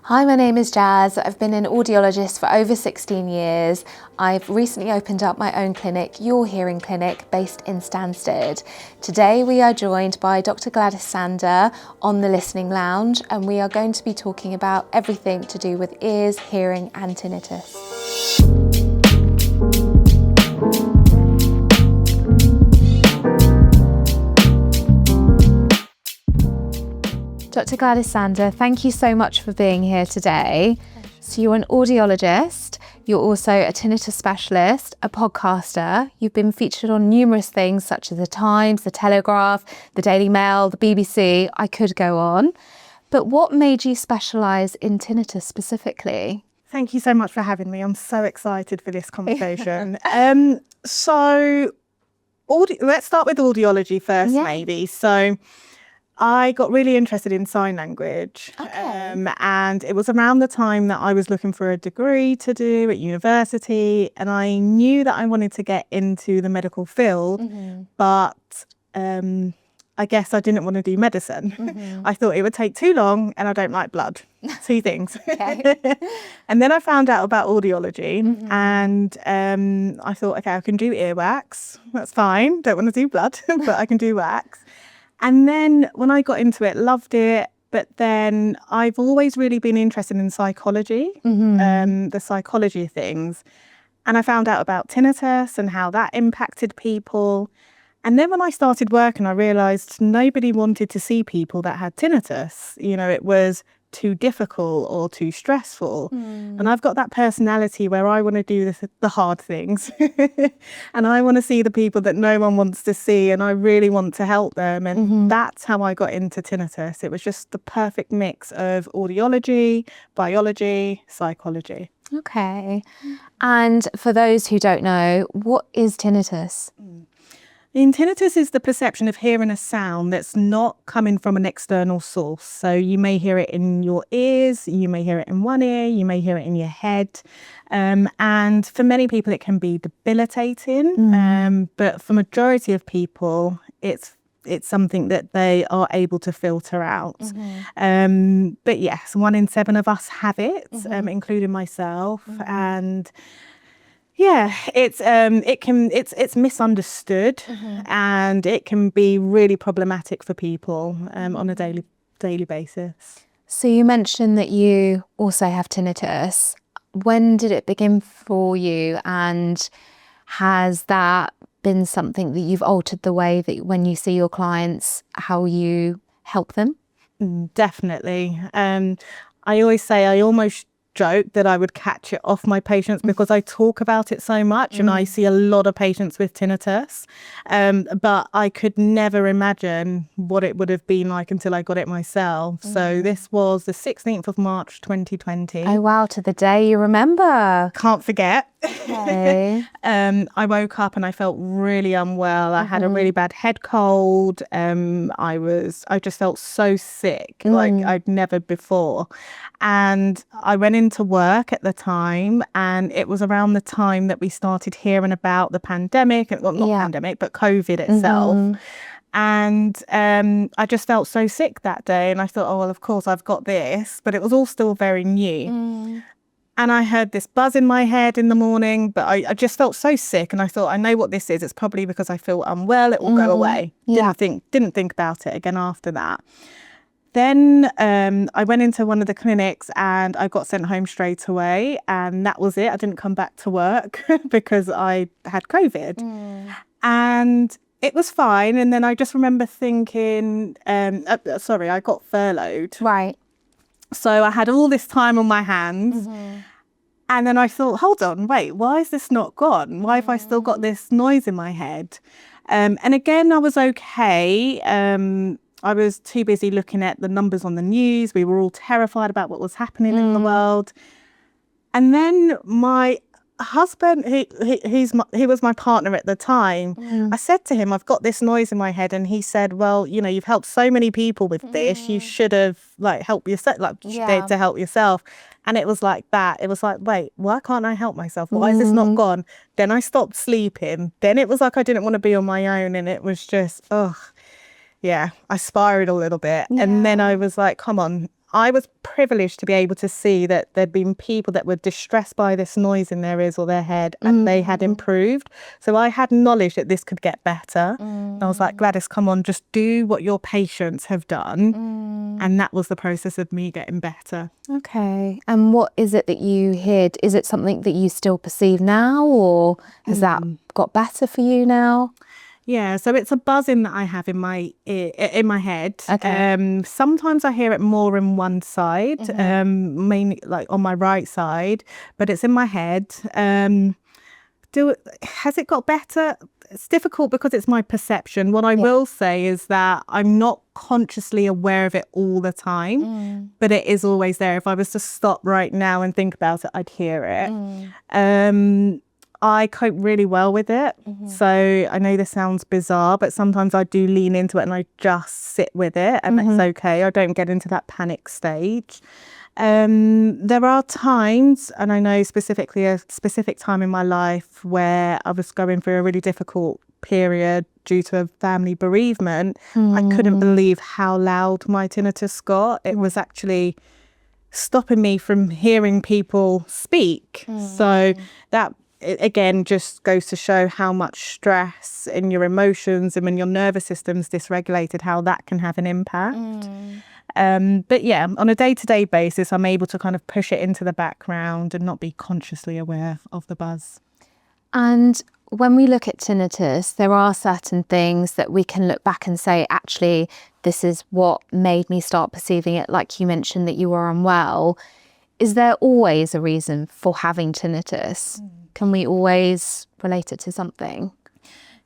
Hi, my name is Jazz. I've been an audiologist for over 16 years. I've recently opened up my own clinic, Your Hearing Clinic, based in Stansted. Today we are joined by Dr Gladys Sander on the Listening Lounge, and we are going to be talking about everything to do with ears, hearing and tinnitus. Dr Gladys Sander, thank you so much for being here today. So you're an audiologist, you're also a tinnitus specialist, a podcaster. You've been featured on numerous things such as The Times, The Telegraph, The Daily Mail, the BBC. I could go on. But what made you specialise in tinnitus specifically? Thank you so much for having me. I'm so excited for this conversation. Let's start with audiology first, maybe. So I got really interested in sign language, and it was around the time that I was looking for a degree to do at university, and I knew that I wanted to get into the medical field, but I guess I didn't want to do medicine. I thought it would take too long and I don't like blood. Two things. And then I found out about audiology and I thought, okay, I can do earwax. That's fine. Don't want to do blood, but I can do wax. And then when I got into it, loved it. But then I've always really been interested in psychology, the psychology of things. And I found out about tinnitus and how that impacted people. And then when I started working, I realised nobody wanted to see people that had tinnitus. You know, it was too difficult or too stressful. And I've got that personality where I want to do the hard things. And I want to see the people that no one wants to see, and I really want to help them. And that's how I got into tinnitus. It was just the perfect mix of audiology, biology, psychology. Okay. And for those who don't know, what is tinnitus? Tinnitus is the perception of hearing a sound that's not coming from an external source. So you may hear it in your ears, you may hear it in one ear, you may hear it in your head. And for many people, it can be debilitating. But for majority of people, it's something that they are able to filter out. But yes, 1 in 7 of us have it, including myself. And yeah, it's misunderstood, and it can be really problematic for people on a daily basis. So you mentioned that you also have tinnitus. When did it begin for you, and has that been something that you've altered the way that when you see your clients, how you help them? Definitely. I always say I almost joke that I would catch it off my patients because I talk about it so much, and I see a lot of patients with tinnitus, but I could never imagine what it would have been like until I got it myself. So this was the 16th of March 2020. Oh wow, to the day you remember. Can't forget. Okay. I woke up and I felt really unwell. I had a really bad head cold. I just felt so sick, like I'd never before. And I went into work at the time, and it was around the time that we started hearing about the pandemic, well, not pandemic, but COVID itself. And I just felt so sick that day, and I thought, oh, well, of course I've got this, but it was all still very new. And I heard this buzz in my head in the morning, but I just felt so sick, and I thought, I know what this is. It's probably because I feel unwell. It will go away. Didn't think about it again after that. Then I went into one of the clinics and I got sent home straight away, and that was it. I didn't come back to work because I had COVID. And it was fine. And then I just remember thinking, I got furloughed. Right. So I had all this time on my hands. And then I thought, hold on, wait, why is this not gone? Why have I still got this noise in my head? And again, I was okay. I was too busy looking at the numbers on the news. We were all terrified about what was happening in the world. And then my husband, he was my partner at the time. I said to him, I've got this noise in my head. And he said, well, you know, you've helped so many people with this. You should have helped yourself, be able to help yourself. And it was like that. It was like, wait, why can't I help myself? Why is this not gone? Then I stopped sleeping. Then it was like I didn't want to be on my own. And it was just, I spiraled a little bit. And then I was like, come on, I was privileged to be able to see that there'd been people that were distressed by this noise in their ears or their head, and they had improved. So I had knowledge that this could get better. And I was like, Gladys, come on, just do what your patients have done. And that was the process of me getting better. Okay. And what is it that you hear? Is it something that you still perceive now, or has that got better for you now? Yeah, so it's a buzzing that I have in my ear, in my head. Okay. Sometimes I hear it more in one side, mainly like on my right side, but it's in my head. Has it got better? It's difficult because it's my perception. What I will say is that I'm not consciously aware of it all the time, but it is always there. If I was to stop right now and think about it, I'd hear it. I cope really well with it. So I know this sounds bizarre, but sometimes I do lean into it and I just sit with it, and it's okay. I don't get into that panic stage. There are times, and I know specifically a specific time in my life where I was going through a really difficult period due to a family bereavement. I couldn't believe how loud my tinnitus got. It was actually stopping me from hearing people speak. So that, it again, just goes to show how much stress in your emotions and when your nervous system's dysregulated, how that can have an impact. But yeah, on a day-to-day basis, I'm able to kind of push it into the background and not be consciously aware of the buzz. And when we look at tinnitus, there are certain things that we can look back and say, actually, this is what made me start perceiving it. Like you mentioned that you were unwell. Is there always a reason for having tinnitus? Can we always relate it to something?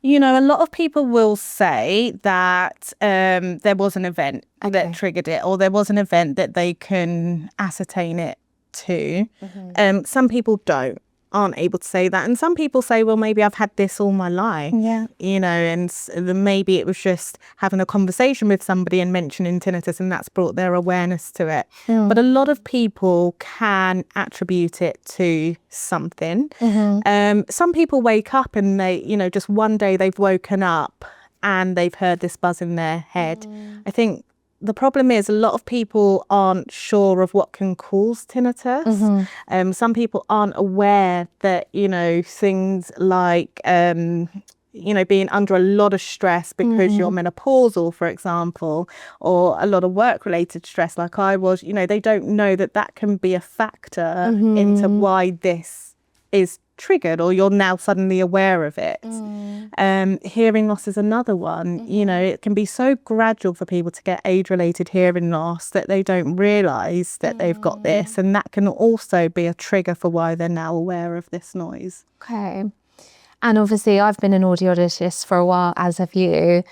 You know, a lot of people will say that there was an event that triggered it, or there was an event that they can ascertain it to. Some people aren't able to say that. And some people say, well, maybe I've had this all my life. You know, and maybe it was just having a conversation with somebody and mentioning tinnitus, and that's brought their awareness to it. But a lot of people can attribute it to something. Some people wake up and they, you know, just one day they've woken up and they've heard this buzz in their head. I think the problem is a lot of people aren't sure of what can cause tinnitus. Some people aren't aware that, you know, things like, you know, being under a lot of stress because you're menopausal, for example, or a lot of work-related stress like I was, you know, they don't know that that can be a factor into why this is triggered, or you're now suddenly aware of it. Hearing loss is another one. You know, it can be so gradual for people to get age-related hearing loss that they don't realise that they've got this, and that can also be a trigger for why they're now aware of this noise. Okay. And obviously I've been an audiologist for a while, as have you,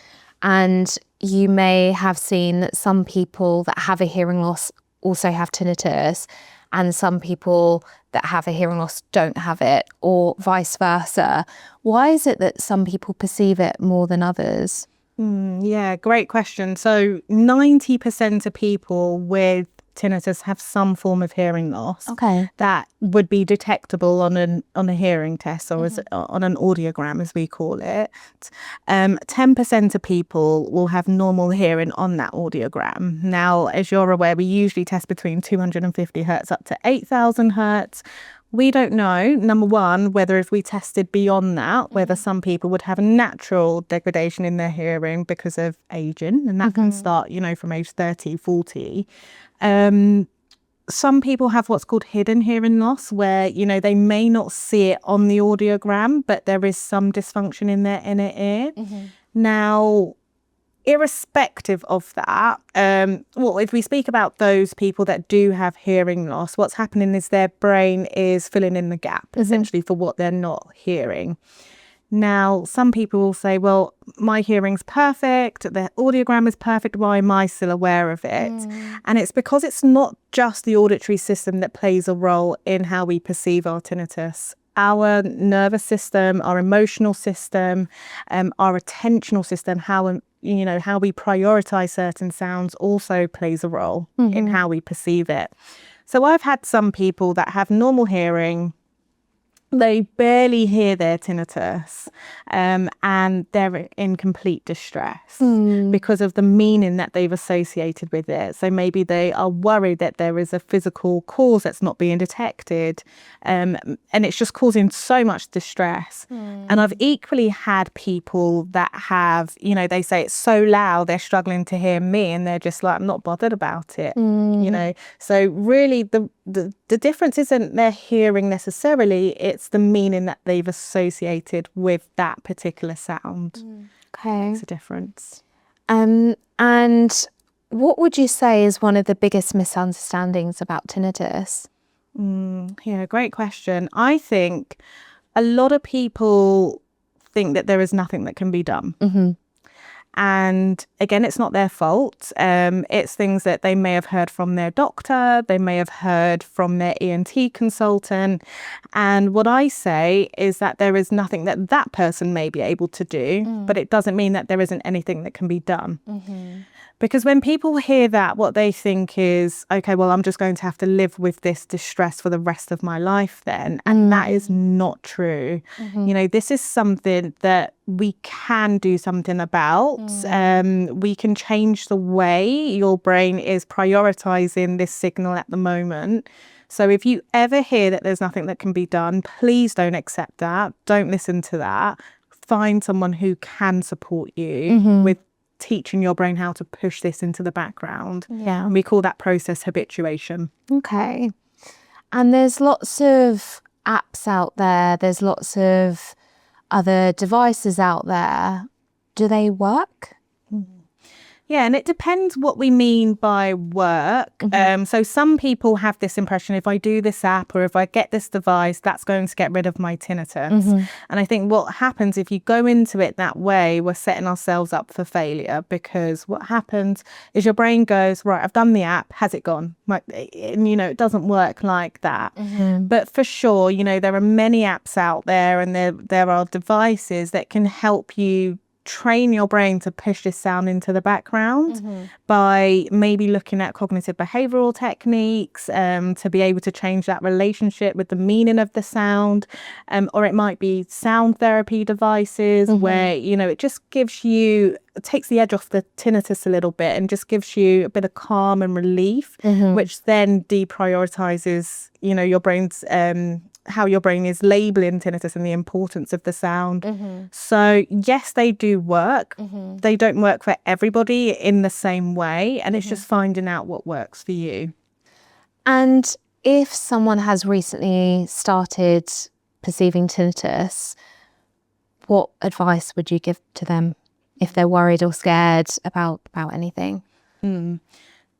and you may have seen that some people that have a hearing loss also have tinnitus, and some people that have a hearing loss don't have it, or vice versa. Why is it that some people perceive it more than others? Yeah, great question. So 90% of people with tinnitus have some form of hearing loss. That would be detectable on a hearing test, or on an audiogram, as we call it. 10% of people will have normal hearing on that audiogram. Now, as you're aware, we usually test between 250 hertz up to 8,000 hertz. We don't know, number one, whether if we tested beyond that, whether some people would have a natural degradation in their hearing because of aging, and that can start, you know, from age 30, 40. Some people have what's called hidden hearing loss, where, you know, they may not see it on the audiogram, but there is some dysfunction in their inner ear. Now, irrespective of that, well, if we speak about those people that do have hearing loss, what's happening is their brain is filling in the gap, essentially, for what they're not hearing. Now, some people will say, well, my hearing's perfect, the audiogram is perfect, why am I still aware of it? And it's because it's not just the auditory system that plays a role in how we perceive our tinnitus. Our nervous system, our emotional system, our attentional system, how we prioritize certain sounds also plays a role in how we perceive it. So I've had some people that have normal hearing, they barely hear their tinnitus, and they're in complete distress because of the meaning that they've associated with it. So maybe they are worried that there is a physical cause that's not being detected, and it's just causing so much distress. And I've equally had people that have, they say it's so loud, they're struggling to hear me, and they're just like, I'm not bothered about it, So really the difference isn't their hearing necessarily, it's the meaning that they've associated with that particular sound. Okay. Makes a difference. And what would you say is one of the biggest misunderstandings about tinnitus? Yeah, great question. I think a lot of people think that there is nothing that can be done. And again, it's not their fault. It's things that they may have heard from their doctor, they may have heard from their ENT consultant. And what I say is that there is nothing that that person may be able to do, but it doesn't mean that there isn't anything that can be done. Because when people hear that, what they think is, okay, well, I'm just going to have to live with this distress for the rest of my life then. And that is not true. This is something that we can do something about. We can change the way your brain is prioritizing this signal at the moment. So if you ever hear that there's nothing that can be done, please don't accept that. Don't listen to that. Find someone who can support you with teaching your brain how to push this into the background. And we call that process habituation. Okay. And there's lots of apps out there. There's lots of other devices out there. Do they work? Yeah, and it depends what we mean by work. So some people have this impression, if I do this app or if I get this device, that's going to get rid of my tinnitus. And I think what happens if you go into it that way, we're setting ourselves up for failure, because what happens is your brain goes, right, I've done the app, has it gone? And, it doesn't work like that. But for sure, there are many apps out there, and there are devices that can help you train your brain to push this sound into the background by maybe looking at cognitive behavioral techniques to be able to change that relationship with the meaning of the sound, or it might be sound therapy devices where it just takes the edge off the tinnitus a little bit and just gives you a bit of calm and relief, which then deprioritizes your brain's how your brain is labeling tinnitus and the importance of the sound. So yes, they do work. They don't work for everybody in the same way, and it's just finding out what works for you. And if someone has recently started perceiving tinnitus, what advice would you give to them if they're worried or scared about anything?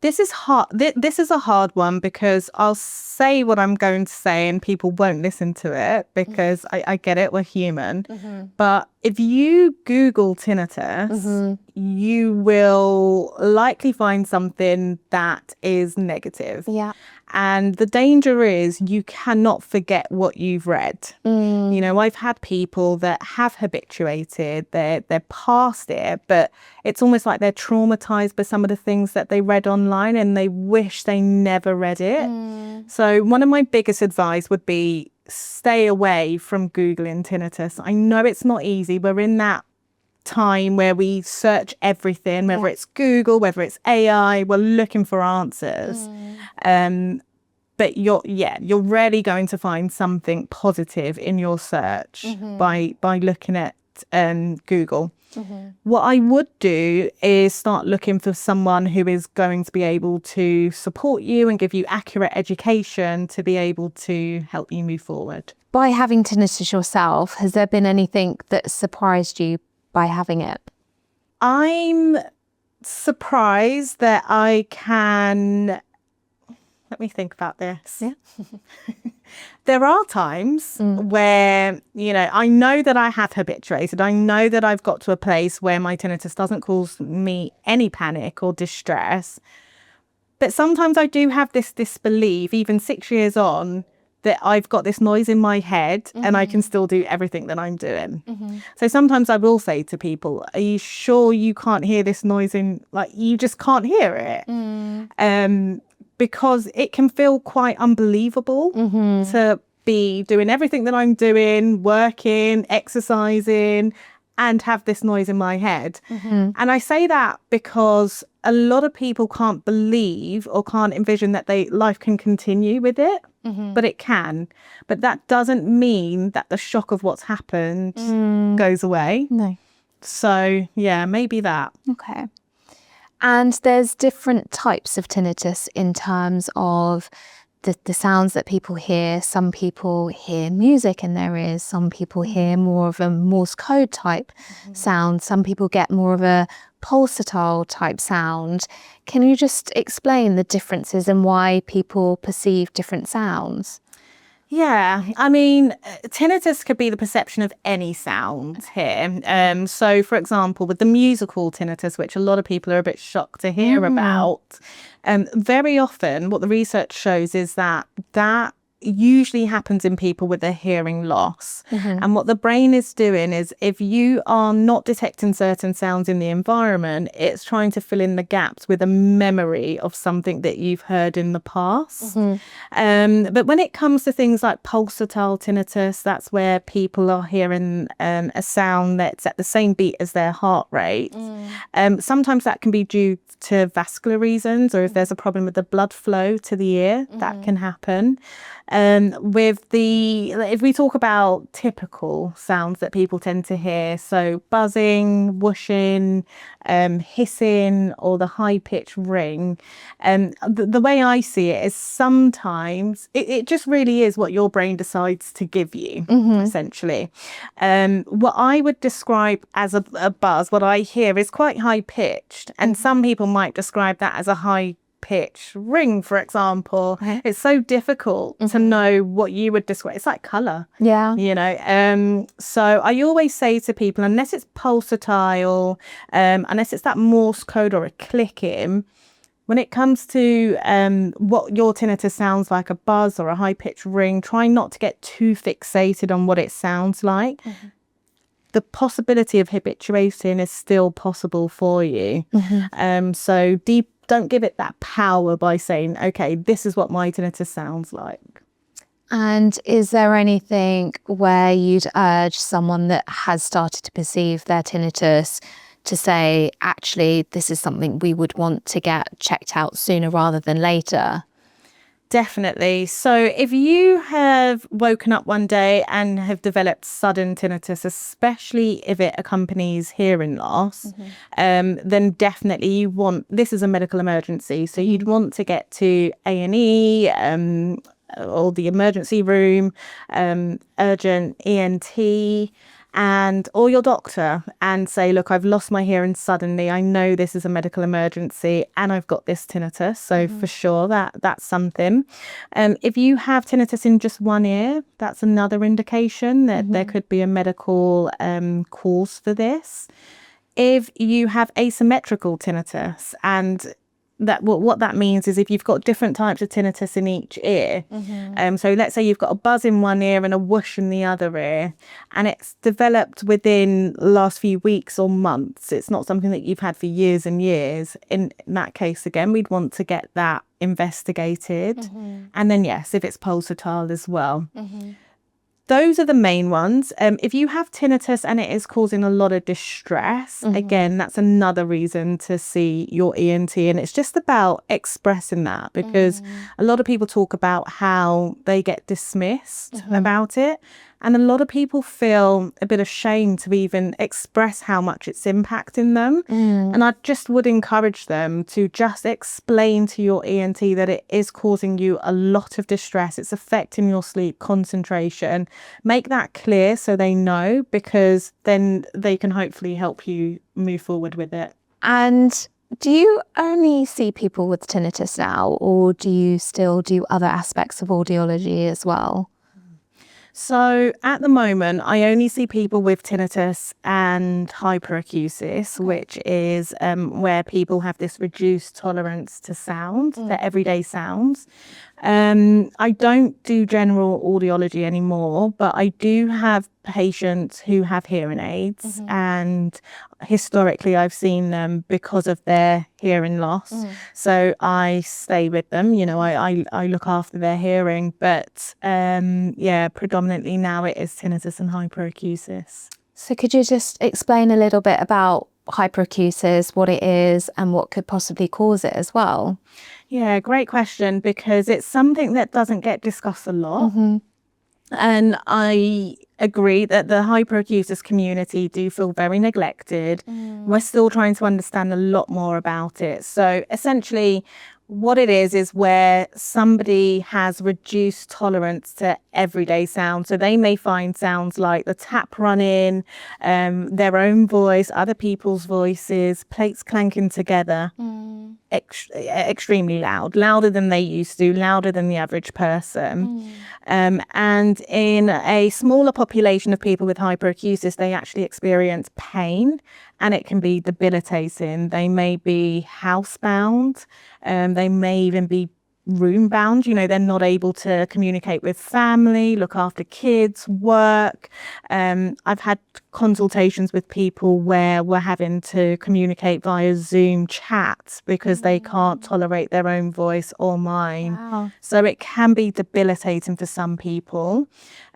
This is hard. This is a hard one, because I'll say what I'm going to say and people won't listen to it, because I get it, we're human. But if you Google tinnitus, you will likely find something that is negative. Yeah. And the danger is you cannot forget what you've read. I've had people that have habituated, they're past it, but it's almost like they're traumatized by some of the things that they read online and they wish they never read it. So one of my biggest advice would be stay away from Googling tinnitus. I know it's not easy. We're in that time where we search everything, whether it's Google, whether it's AI, we're looking for answers. But you're rarely going to find something positive in your search by looking at Google. What I would do is start looking for someone who is going to be able to support you and give you accurate education to be able to help you move forward. By having tinnitus yourself, has there been anything that surprised you by having it? I'm surprised that I can... Let me think about this. Yeah. There are times where, I know that I have habituated. I know that I've got to a place where my tinnitus doesn't cause me any panic or distress. But sometimes I do have this disbelief, even 6 years on, that I've got this noise in my head and I can still do everything that I'm doing. So sometimes I will say to people, are you sure you can't hear this noise you just can't hear it? Because it can feel quite unbelievable to be doing everything that I'm doing, working, exercising, and have this noise in my head. And I say that because a lot of people can't believe or can't envision that life can continue with it, but it can. But that doesn't mean that the shock of what's happened goes away. No. So yeah, maybe that. Okay. And there's different types of tinnitus in terms of the sounds that people hear. Some people hear music in their ears. Some people hear more of a Morse code type sound. Some people get more of a pulsatile type sound. Can you just explain the differences and why people perceive different sounds? Yeah, I mean, tinnitus could be the perception of any sound here. So, for example, with the musical tinnitus, which a lot of people are a bit shocked to hear about, very often what the research shows is that usually happens in people with a hearing loss. And what the brain is doing is, if you are not detecting certain sounds in the environment, it's trying to fill in the gaps with a memory of something that you've heard in the past. But when it comes to things like pulsatile tinnitus, that's where people are hearing a sound that's at the same beat as their heart rate. Sometimes that can be due to vascular reasons, or if there's a problem with the blood flow to the ear, that can happen. If we talk about typical sounds that people tend to hear, so buzzing, whooshing, hissing, or the high-pitched ring, the way I see it is sometimes it just really is what your brain decides to give you, essentially. What I would describe as a buzz, what I hear is quite high-pitched, and some people might describe that as a high-pitch ring, for example. It's so difficult to know what you would describe. It's like color, you know. So I always say to people, unless it's pulsatile, unless it's that Morse code or a clicking, when it comes to what your tinnitus sounds like, a buzz or a high-pitched ring, try not to get too fixated on what it sounds like. The possibility of habituating is still possible for you. So don't give it that power by saying, okay, this is what my tinnitus sounds like. And is there anything where you'd urge someone that has started to perceive their tinnitus to say, actually, this is something we would want to get checked out sooner rather than later? Definitely. So if you have woken up one day and have developed sudden tinnitus, especially if it accompanies hearing loss, then definitely this is a medical emergency. So you'd want to get to A&E, or the emergency room, urgent ENT, or your doctor, and say, look, I've lost my hearing suddenly. I know this is a medical emergency and I've got this tinnitus. So for sure that's something. If you have tinnitus in just one ear, that's another indication that there could be a medical cause for this. If you have asymmetrical tinnitus, and what that means is if you've got different types of tinnitus in each ear, so let's say you've got a buzz in one ear and a whoosh in the other ear, and it's developed within the last few weeks or months, it's not something that you've had for years and years, in that case, again, we'd want to get that investigated. And then yes, if it's pulsatile as well. Those are the main ones. If you have tinnitus and it is causing a lot of distress, again, that's another reason to see your ENT. And it's just about expressing that, because a lot of people talk about how they get dismissed about it. And a lot of people feel a bit ashamed to even express how much it's impacting them. And I just would encourage them to just explain to your ENT that it is causing you a lot of distress. It's affecting your sleep, concentration. Make that clear so they know, because then they can hopefully help you move forward with it. And do you only see people with tinnitus now, or do you still do other aspects of audiology as well? So at the moment, I only see people with tinnitus and hyperacusis, which is where people have this reduced tolerance to sound, their everyday sounds. I don't do general audiology anymore, but I do have patients who have hearing aids, and historically I've seen them because of their hearing loss. So I stay with them, I look after their hearing, but predominantly now it is tinnitus and hyperacusis. So could you just explain a little bit about hyperacusis, what it is and what could possibly cause it as well? Yeah, great question, because it's something that doesn't get discussed a lot. And I agree that the hyperacusis community do feel very neglected. We're still trying to understand a lot more about it. So essentially, what it is where somebody has reduced tolerance to everyday sound. So they may find sounds like the tap running, their own voice, other people's voices, plates clanking together, extremely loud, louder than they used to, louder than the average person. And in a smaller population of people with hyperacusis, they actually experience pain, and it can be debilitating. They may be housebound, they may even be room bound. They're not able to communicate with family, look after kids, work. I've had consultations with people where we're having to communicate via Zoom chat because they can't tolerate their own voice or mine. Wow. So it can be debilitating for some people.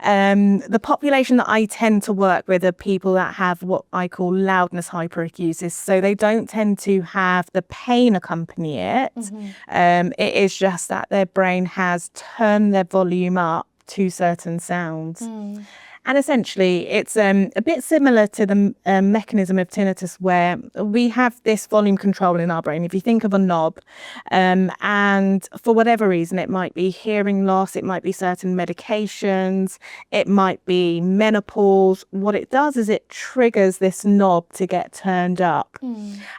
The population that I tend to work with are people that have what I call loudness hyperacusis. So they don't tend to have the pain accompany it. It is just that their brain has turned their volume up to certain sounds. And essentially, it's a bit similar to the mechanism of tinnitus, where we have this volume control in our brain. If you think of a knob, and for whatever reason, it might be hearing loss, it might be certain medications, it might be menopause. What it does is it triggers this knob to get turned up,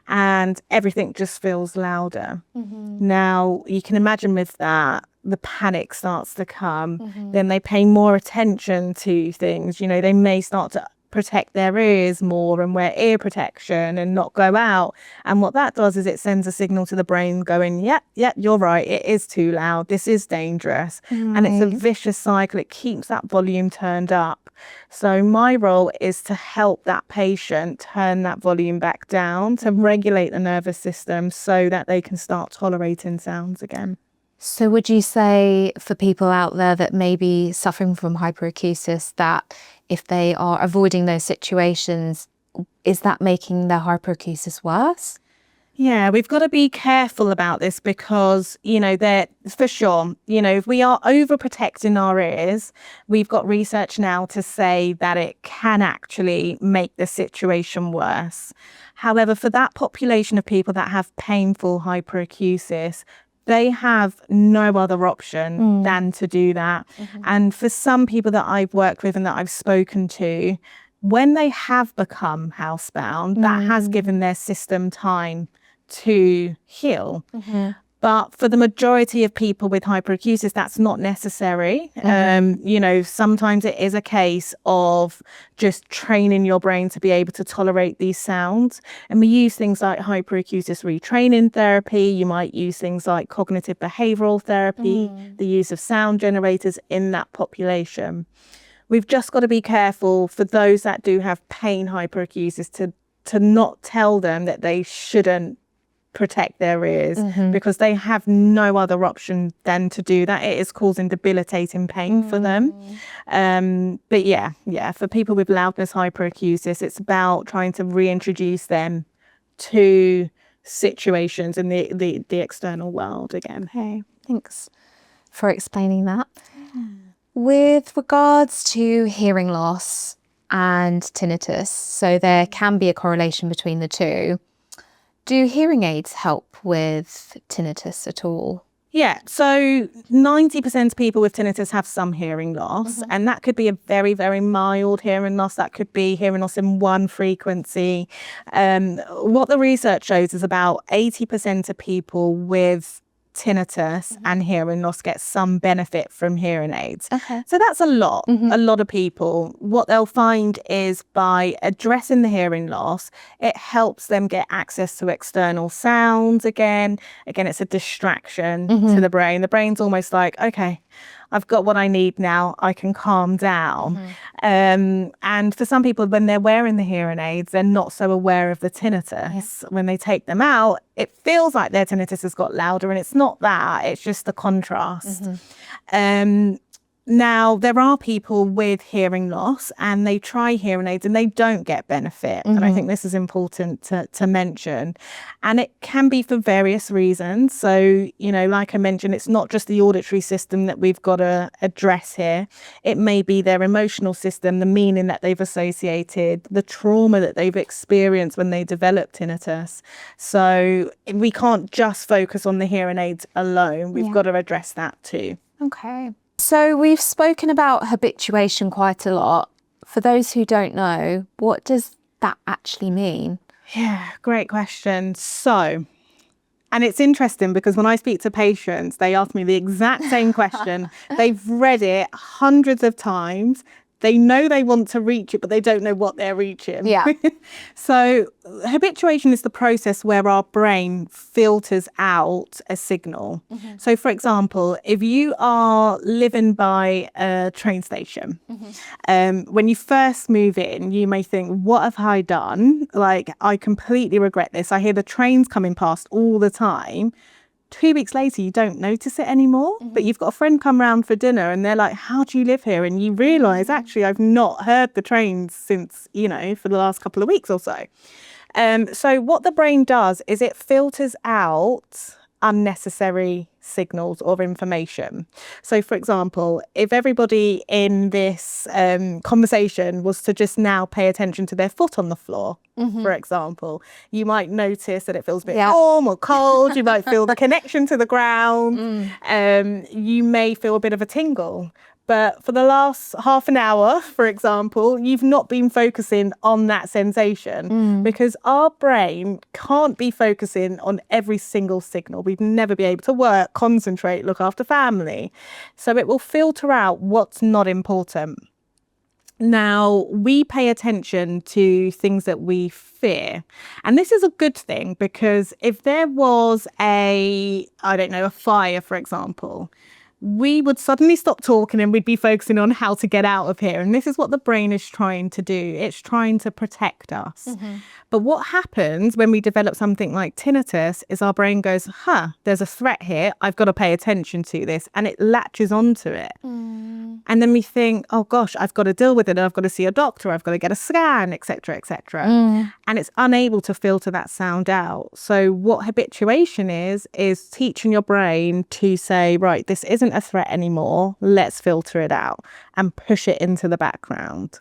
and everything just feels louder. Now, you can imagine with that, the panic starts to come. Then they pay more attention to things. They may start to protect their ears more and wear ear protection and not go out. And what that does is it sends a signal to the brain going, yep, you're right, it is too loud, this is dangerous. And it's a vicious cycle. It keeps that volume turned up. So my role is to help that patient turn that volume back down, to regulate the nervous system so that they can start tolerating sounds again. So would you say for people out there that may be suffering from hyperacusis, that if they are avoiding those situations, is that making their hyperacusis worse? Yeah, we've got to be careful about this because, they're for sure, if we are overprotecting our ears, we've got research now to say that it can actually make the situation worse. However, for that population of people that have painful hyperacusis, they have no other option than to do that. And for some people that I've worked with and that I've spoken to, when they have become housebound, that has given their system time to heal. But for the majority of people with hyperacusis, that's not necessary. Sometimes it is a case of just training your brain to be able to tolerate these sounds. And we use things like hyperacusis retraining therapy. You might use things like cognitive behavioral therapy, the use of sound generators in that population. We've just got to be careful for those that do have pain hyperacusis to not tell them that they shouldn't protect their ears, because they have no other option than to do that. It is causing debilitating pain for them. But for people with loudness hyperacusis, it's about trying to reintroduce them to situations in the external world again. Okay, thanks for explaining that. With regards to hearing loss and tinnitus, so there can be a correlation between the two. Do hearing aids help with tinnitus at all? Yeah, so 90% of people with tinnitus have some hearing loss, and that could be a very, very mild hearing loss. That could be hearing loss in one frequency. What the research shows is about 80% of people with tinnitus and hearing loss get some benefit from hearing aids. Okay. So that's a lot. A lot of people, what they'll find is by addressing the hearing loss, it helps them get access to external sounds again. Again, it's a distraction to the brain. The brain's almost like, okay, I've got what I need now. I can calm down. And for some people, when they're wearing the hearing aids, they're not so aware of the tinnitus. When they take them out, it feels like their tinnitus has got louder, and it's not that. It's just the contrast. Now, there are people with hearing loss and they try hearing aids and they don't get benefit. And I think this is important to mention. And it can be for various reasons. So, you know, like I mentioned, it's not just the auditory system that we've got to address here. It may be their emotional system, the meaning that they've associated, the trauma that they've experienced when they developed tinnitus. So we can't just focus on the hearing aids alone. We've got to address that too. Okay. So we've spoken about habituation quite a lot. For those who don't know, what does that actually mean? Yeah, great question. So, and it's interesting because when I speak to patients, they ask me the exact same question. They've read it hundreds of times. They know they want to reach it, but they don't know what they're reaching. Yeah. So habituation is the process where our brain filters out a signal. So, for example, if you are living by a train station, when you first move in, you may think, what have I done? Like, I completely regret this. I hear the trains coming past all the time. 2 weeks later, you don't notice it anymore, but you've got a friend come round for dinner and they're like, how do you live here? And you realise, actually, I've not heard the trains since, you know, for the last couple of weeks or so. So what the brain does is it filters out unnecessary signals or information. So, for example, if everybody in this conversation was to just now pay attention to their foot on the floor, for example, you might notice that it feels a bit warm or cold. You might feel the connection to the ground. You may feel a bit of a tingle. But for the last half an hour, for example, you've not been focusing on that sensation because our brain can't be focusing on every single signal. We'd never be able to work, concentrate, look after family. So it will filter out what's not important. Now, we pay attention to things that we fear. And this is a good thing because if there was a fire, for example, we would suddenly stop talking and we'd be focusing on how to get out of here. And this is what the brain is trying to do. It's trying to protect us. But what happens when we develop something like tinnitus is our brain goes, there's a threat here. I've got to pay attention to this. And it latches onto it. And then we think, oh gosh, I've got to deal with it. I've got to see a doctor. I've got to get a scan, etc., etc. And it's unable to filter that sound out. So what habituation is teaching your brain to say, right, this isn't a threat anymore. Let's filter it out and push it into the background.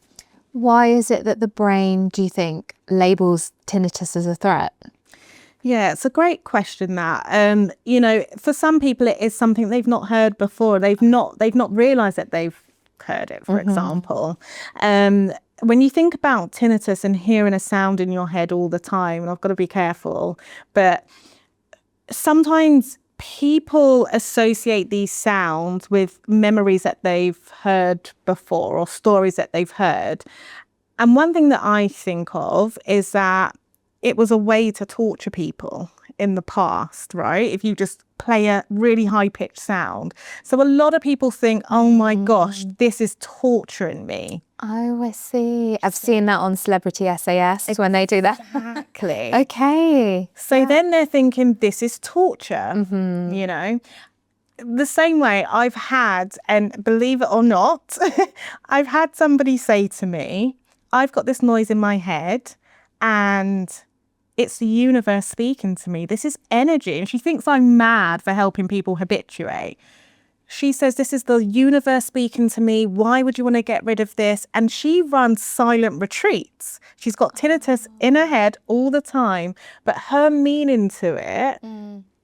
Why is it that the brain, do you think, labels tinnitus as a threat? Yeah, it's a great question that, you know, for some people it is something they've not heard before. They've not realised that they've heard it, for example. When you think about tinnitus and hearing a sound in your head all the time, and I've got to be careful, but sometimes people associate these sounds with memories that they've heard before or stories that they've heard. And one thing that I think of is that it was a way to torture people in the past, right? If you just play a really high-pitched sound. So a lot of people think, oh my gosh, this is torturing me. Oh, I see. I've seen that on Celebrity SAS when they do that. Exactly. Okay. So then they're thinking this is torture, you know. The same way I've had, and believe it or not, I've had somebody say to me, I've got this noise in my head and it's the universe speaking to me. This is energy. And she thinks I'm mad for helping people habituate. She says, this is the universe speaking to me. Why would you want to get rid of this? And she runs silent retreats. She's got tinnitus in her head all the time, but her meaning to it,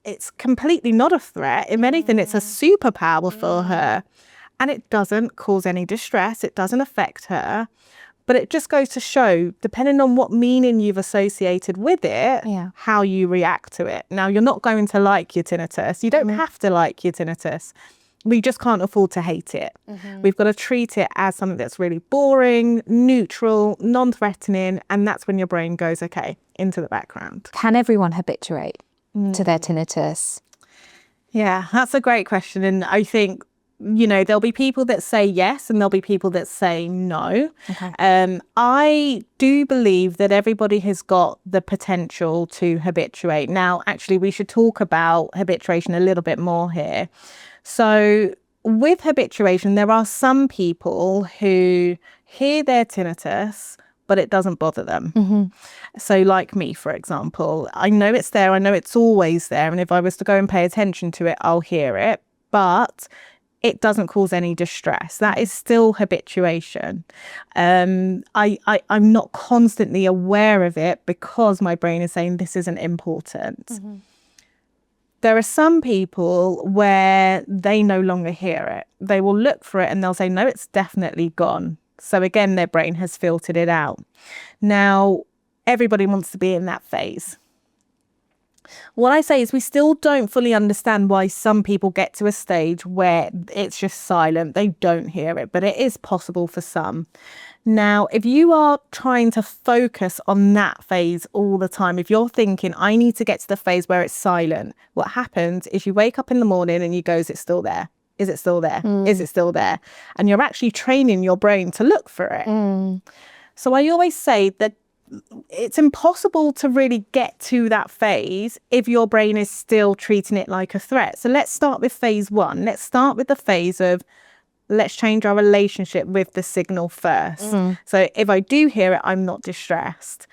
it's completely not a threat. If anything, it's a superpower for her. And it doesn't cause any distress. It doesn't affect her. But it just goes to show, depending on what meaning you've associated with it, how you react to it. Now, you're not going to like your tinnitus. You don't have to like your tinnitus. We just can't afford to hate it. We've got to treat it as something that's really boring, neutral, non-threatening, and that's when your brain goes, okay, into the background. Can everyone habituate to their tinnitus? Yeah, that's a great question. And I think, there'll be people that say yes and there'll be people that say no. Okay. I do believe that everybody has got the potential to habituate. Now, actually, we should talk about habituation a little bit more here. So with habituation, there are some people who hear their tinnitus, but it doesn't bother them. So like me, for example, I know it's there. I know it's always there. And if I was to go and pay attention to it, I'll hear it. But it doesn't cause any distress. That is still habituation. I'm not constantly aware of it because my brain is saying this isn't important. There are some people where they no longer hear it. They will look for it and they'll say, no, it's definitely gone. So again, their brain has filtered it out. Now, everybody wants to be in that phase. What I say is we still don't fully understand why some people get to a stage where it's just silent. They don't hear it, but it is possible for some. Now, if you are trying to focus on that phase all the time, if you're thinking, I need to get to the phase where it's silent, what happens is you wake up in the morning and you go, is it still there? Is it still there? Is it still there? And you're actually training your brain to look for it. So I always say that it's impossible to really get to that phase if your brain is still treating it like a threat. So let's start with phase one. Let's start with the phase of let's change our relationship with the signal first. So if I do hear it, I'm not distressed.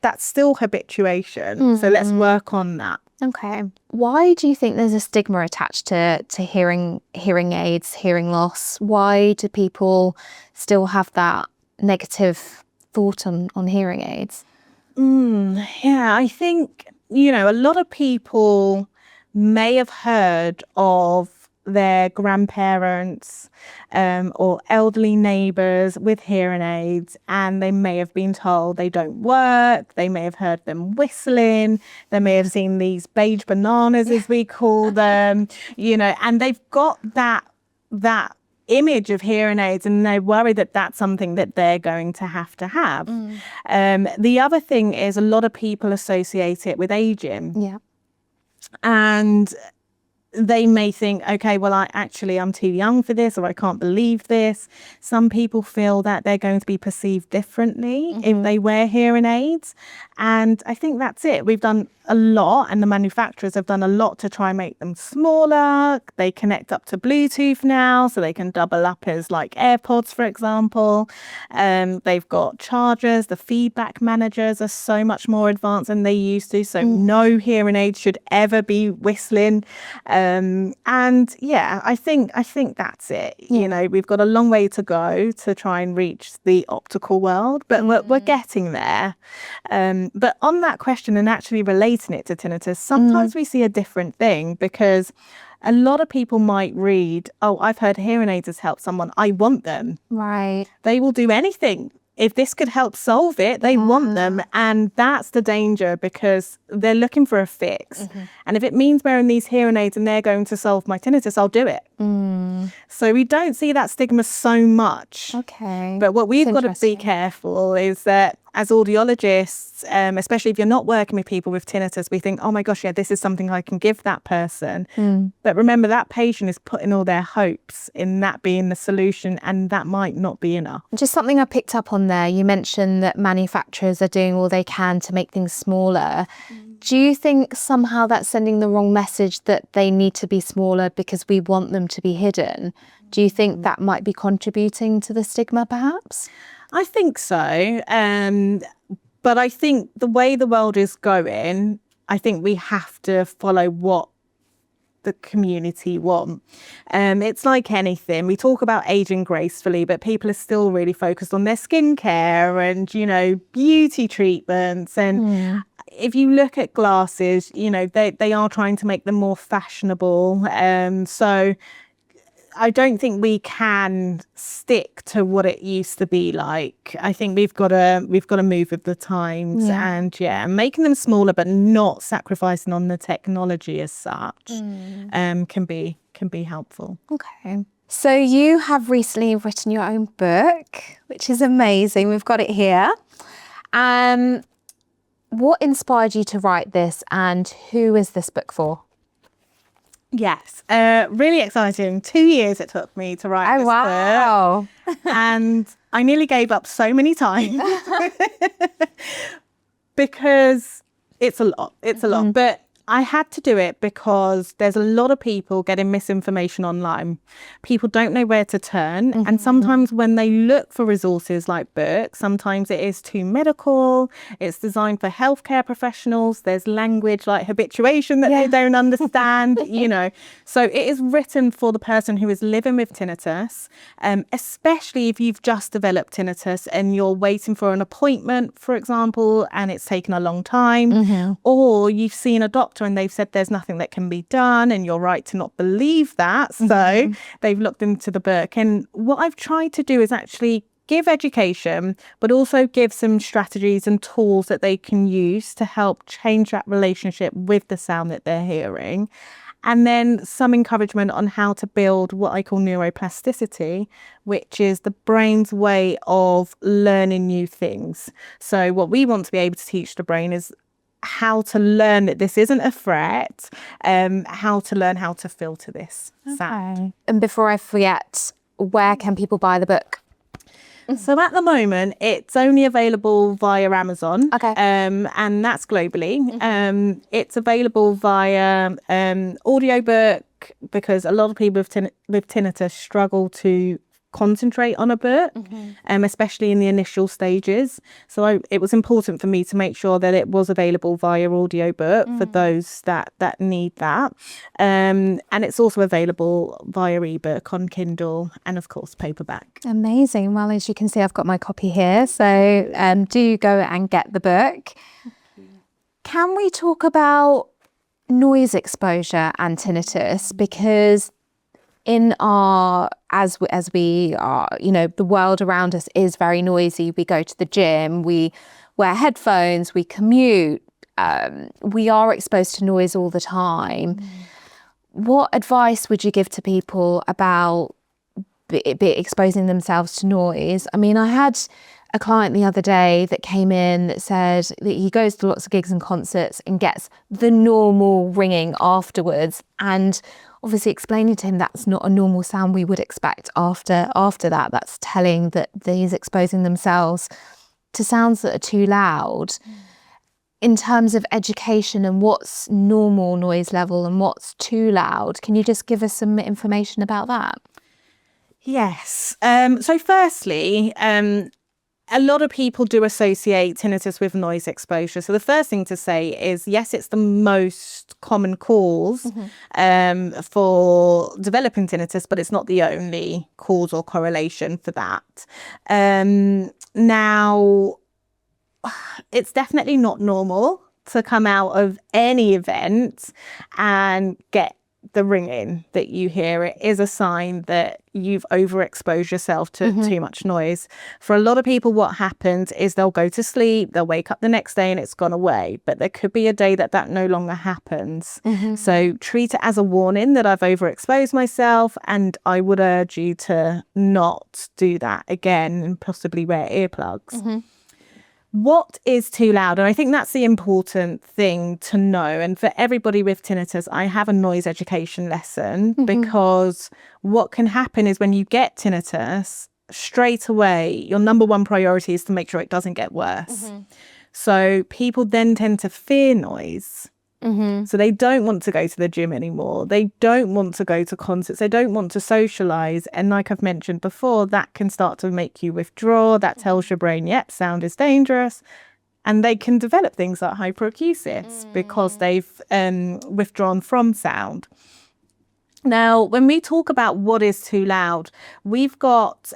That's still habituation. So let's work on that. Okay. Why do you think there's a stigma attached to hearing aids, hearing loss? Why do people still have that negative thought on hearing aids? Yeah, I think, a lot of people may have heard of their grandparents or elderly neighbours with hearing aids, and they may have been told they don't work. They may have heard them whistling. They may have seen these beige bananas, as we call them, and they've got that image of hearing aids, and they worry that that's something that they're going to have. The other thing is a lot of people associate it with aging. And they may think, okay, well, I'm too young for this, or I can't believe this. Some people feel that they're going to be perceived differently if they wear hearing aids. And I think that's it. We've done a lot, and the manufacturers have done a lot to try and make them smaller. They connect up to Bluetooth now, so they can double up as like AirPods, for example. They've got chargers. The feedback managers are so much more advanced than they used to. So no hearing aids should ever be whistling. And yeah, I think that's it. We've got a long way to go to try and reach the optical world, but we're getting there. But on that question, and actually relating it to tinnitus, sometimes we see a different thing, because a lot of people might read, oh, I've heard hearing aids has helped someone, I want them. Right. They will do anything. If this could help solve it, they want them. And that's the danger, because they're looking for a fix. And if it means wearing these hearing aids and they're going to solve my tinnitus, I'll do it. So we don't see that stigma so much. Okay. But what we've got to be careful is that as audiologists, especially if you're not working with people with tinnitus, we think, oh my gosh, yeah, this is something I can give that person. But remember, that patient is putting all their hopes in that being the solution, and that might not be enough. Just something I picked up on there, you mentioned that manufacturers are doing all they can to make things smaller. Do you think somehow that's sending the wrong message, that they need to be smaller because we want them to be hidden? Do you think that might be contributing to the stigma, perhaps? I think so. But I think the way the world is going, I think we have to follow what the community want. It's like anything. We talk about aging gracefully, but people are still really focused on their skincare and, beauty treatments. And if you look at glasses, they are trying to make them more fashionable. So I don't think we can stick to what it used to be like. I think we've got to move with the times, and making them smaller but not sacrificing on the technology as such can be helpful. Okay. So you have recently written your own book, which is amazing. We've got it here. What inspired you to write this, and who is this book for? Yes, really exciting. 2 years it took me to write this book. And I nearly gave up so many times because it's a lot. It's a lot. But I had to do it because there's a lot of people getting misinformation online. People don't know where to turn. And sometimes when they look for resources like books, sometimes it is too medical. It's designed for healthcare professionals. There's language like habituation that they don't understand, you know. So it is written for the person who is living with tinnitus, especially if you've just developed tinnitus and you're waiting for an appointment, for example, and it's taken a long time, or you've seen a doctor and they've said there's nothing that can be done, and you're right to not believe that. So they've looked into the book. And what I've tried to do is actually give education, but also give some strategies and tools that they can use to help change that relationship with the sound that they're hearing. And then some encouragement on how to build what I call neuroplasticity, which is the brain's way of learning new things. So what we want to be able to teach the brain is how to learn that this isn't a threat, how to learn how to filter this sound. And before I forget, where can people buy the book? So at the moment, it's only available via Amazon, Okay. And that's globally. It's available via audiobook, because a lot of people with tinnitus struggle to concentrate on a book, especially in the initial stages. So it was important for me to make sure that it was available via audiobook for those that need that. And it's also available via ebook on Kindle and of course paperback. Amazing. Well, as you can see, I've got my copy here. So do go and get the book. Can we talk about noise exposure and tinnitus? Because in our, as we are, you know, the world around us is very noisy. We go to the gym, we wear headphones, we commute, we are exposed to noise all the time. What advice would you give to people about exposing themselves to noise? I mean, I had a client the other day that came in that said that he goes to lots of gigs and concerts and gets the normal ringing afterwards, and obviously explaining to him that's not a normal sound we would expect after that. That's telling that he's exposing themselves to sounds that are too loud. In terms of education and what's normal noise level and what's too loud, can you just give us some information about that? Yes. So firstly, a lot of people do associate tinnitus with noise exposure. So the first thing to say is, yes, it's the most common cause for developing tinnitus, but it's not the only cause or correlation for that. Now, it's definitely not normal to come out of any event and get the ringing that you hear. It is a sign that you've overexposed yourself to too much noise. For a lot of people, what happens is they'll go to sleep, they'll wake up the next day and it's gone away. But there could be a day that no longer happens. So treat it as a warning that I've overexposed myself, and I would urge you to not do that again and possibly wear earplugs. What is too loud? And I think that's the important thing to know. And for everybody with tinnitus, I have a noise education lesson, because what can happen is when you get tinnitus, straight away, your number one priority is to make sure it doesn't get worse. So people then tend to fear noise. So they don't want to go to the gym anymore. They don't want to go to concerts. They don't want to socialize. And like I've mentioned before, that can start to make you withdraw. That tells your brain, yep, sound is dangerous. And they can develop things like hyperacusis because they've withdrawn from sound. Now, when we talk about what is too loud, we've got